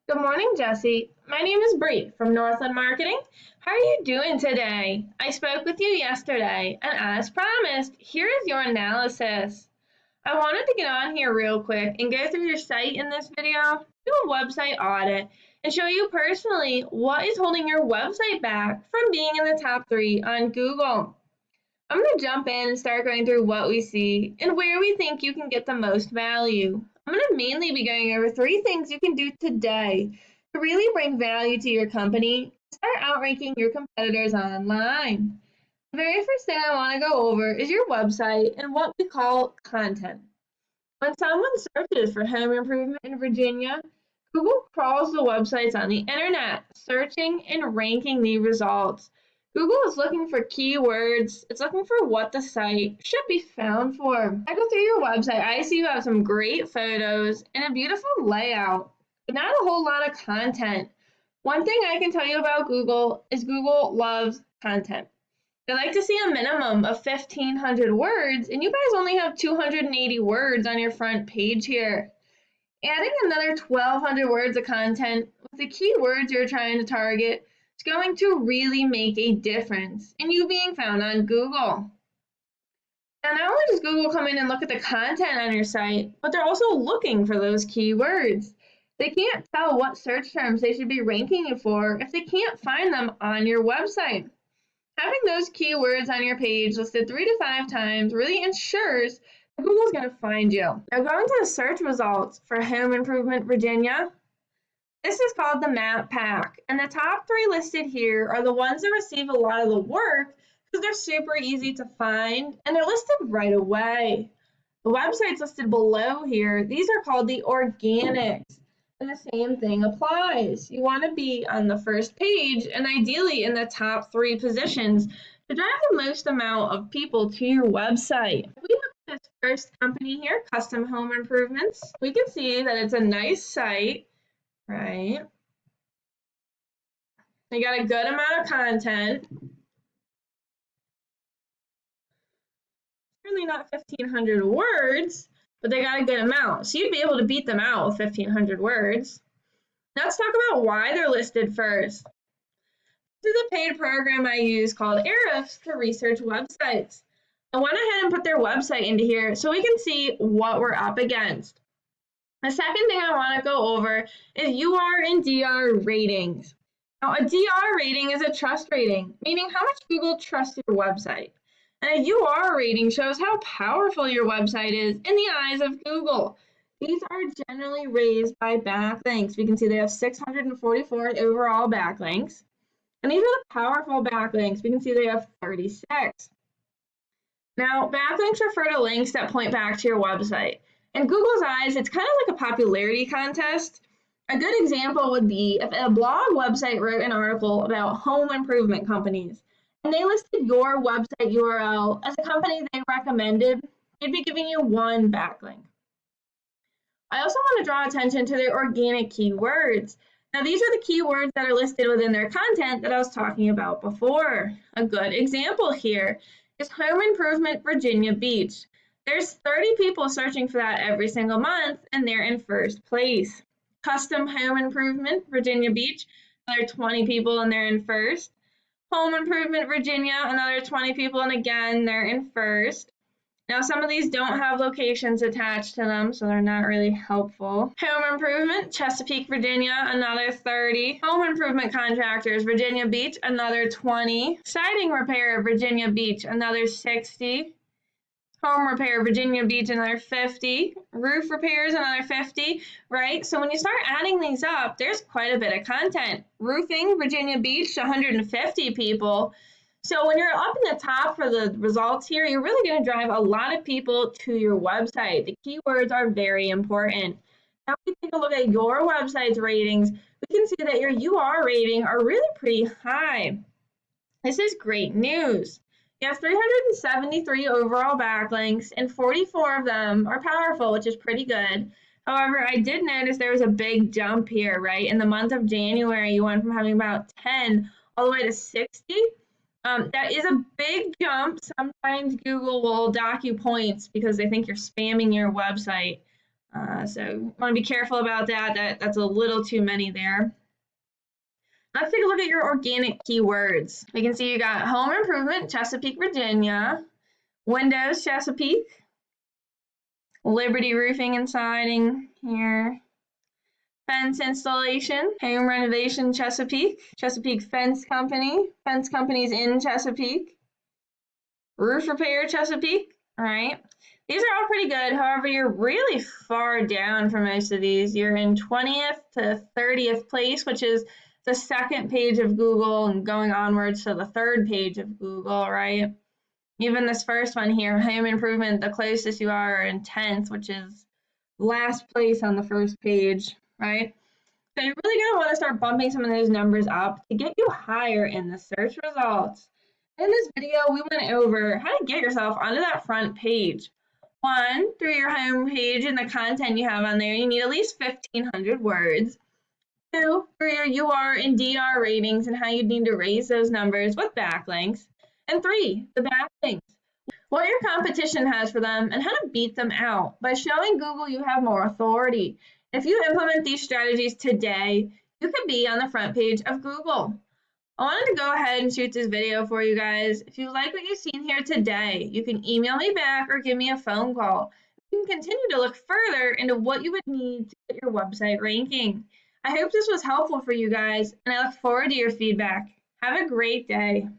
Good morning, Jesse. My name is Bree from Northland Marketing. How are you doing today? I spoke with you yesterday, and as promised, here is your analysis. I wanted to get on here real quick and go through your site in this video, do a website audit, and show you personally what is holding your website back from being in the top 3 on Google. I'm going to jump in and start going through what we see and where we think you can get the most value. I'm going to mainly be going over 3 things you can do today to really bring value to your company, start outranking your competitors online. The very first thing I want to go over is your website and what we call content. When someone searches for home improvement in Virginia, Google crawls the websites on the internet, searching and ranking the results. Google is looking for keywords. It's looking for what the site should be found for. I go through your website. I see you have some great photos and a beautiful layout, but not a whole lot of content. One thing I can tell you about Google is Google loves content. They like to see a minimum of 1,500 words, and you guys only have 280 words on your front page here. Adding another 1,200 words of content with the keywords you're trying to target is going to really make a difference in you being found on Google. Now, not only does Google come in and look at the content on your site, but they're also looking for those keywords. They can't tell what search terms they should be ranking you for if they can't find them on your website. Having those keywords on your page listed 3 to 5 times really ensures that Google's going to find you. Now, going to the search results for Home Improvement Virginia, this is called the Map Pack, and the top 3 listed here are the ones that receive a lot of the work because they're super easy to find and they're listed right away. The websites listed below here, these are called the organics. And the same thing applies. You want to be on the first page and ideally in the top 3 positions to drive the most amount of people to your website. If we look at this first company here, Custom Home Improvements, we can see that it's a nice site, right? They got a good amount of content. Certainly not 1,500 words, but they got a good amount. So you'd be able to beat them out with 1,500 words. Now let's talk about why they're listed first. This is a paid program I use called Ahrefs to research websites. I went ahead and put their website into here so we can see what we're up against. The second thing I want to go over is UR and DR ratings. Now, a DR rating is a trust rating, meaning how much Google trusts your website. And a UR rating shows how powerful your website is in the eyes of Google. These are generally raised by backlinks. We can see they have 644 overall backlinks. And these are the powerful backlinks. We can see they have 36. Now, backlinks refer to links that point back to your website. In Google's eyes, it's kind of like a popularity contest. A good example would be if a blog website wrote an article about home improvement companies, and they listed your website URL as a company they recommended, they'd be giving you 1 backlink. I also want to draw attention to their organic keywords. Now, these are the keywords that are listed within their content that I was talking about before. A good example here is Home Improvement Virginia Beach. There's 30 people searching for that every single month, and they're in first place. Custom Home Improvement Virginia Beach, another 20 people, and they're in first. Home Improvement Virginia, another 20 people, and again, they're in first. Now, some of these don't have locations attached to them, so they're not really helpful. Home Improvement, Chesapeake, Virginia, another 30. Home Improvement Contractors, Virginia Beach, another 20. Siding Repair, Virginia Beach, another 60. Home Repair, Virginia Beach, another 50. Roof Repairs, another 50, right? So when you start adding these up, there's quite a bit of content. Roofing, Virginia Beach, 150 people. So when you're up in the top for the results here, you're really going to drive a lot of people to your website. The keywords are very important. Now we take a look at your website's ratings. We can see that your UR rating are really pretty high. This is great news. You have 373 overall backlinks, and 44 of them are powerful, which is pretty good. However, I did notice there was a big jump here, right? In the month of January, you went from having about 10 all the way to 60. That is a big jump. Sometimes Google will dock you points because they think you're spamming your website. So you want to be careful about that. That's a little too many there. Let's take a look at your organic keywords. We can see you got home improvement, Chesapeake, Virginia, windows, Chesapeake, Liberty Roofing and Siding here, fence installation, home renovation, Chesapeake, Chesapeake Fence Company, fence companies in Chesapeake, roof repair, Chesapeake. All right. These are all pretty good. However, you're really far down for most of these. You're in 20th to 30th place, which is the second page of Google and going onwards to the third page of Google, right? Even this first one here, home improvement, the closest you are in 10th, which is last place on the first page, right? So you're really going to want to start bumping some of those numbers up to get you higher in the search results. In this video, we went over how to get yourself onto that front page. One, through your home page and the content you have on there, you need at least 1,500 words. Two, for your UR and DR ratings and how you need to raise those numbers with backlinks. And three, the backlinks, what your competition has for them and how to beat them out. By showing Google you have more authority. If you implement these strategies today, you could be on the front page of Google. I wanted to go ahead and shoot this video for you guys. If you like what you've seen here today, you can email me back or give me a phone call. You can continue to look further into what you would need to get your website ranking. I hope this was helpful for you guys, and I look forward to your feedback. Have a great day.